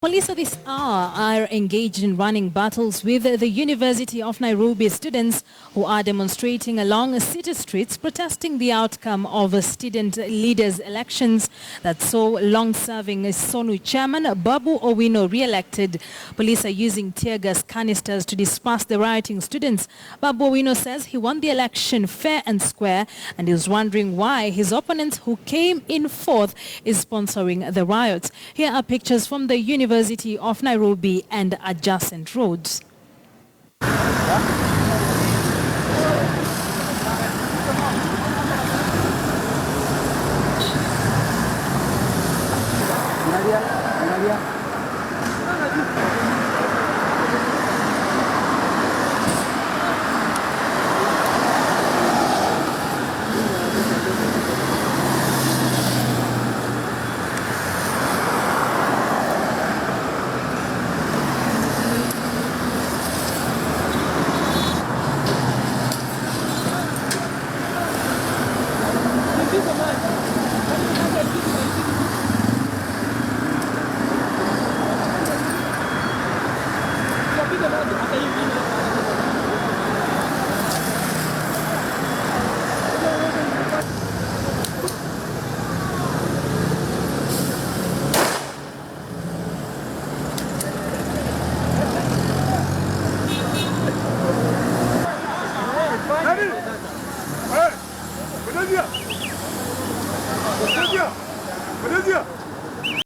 Police at this hour are engaged in running battles with the University of Nairobi students who are demonstrating along city streets protesting the outcome of student leaders' elections that saw long-serving SONU chairman Babu Owino re-elected. Police are using tear gas canisters to disperse the rioting students. Babu Owino says he won the election fair and square and is wondering why his opponent, who came in fourth, is sponsoring the riots. Here are pictures from the University of Nairobi and adjacent roads.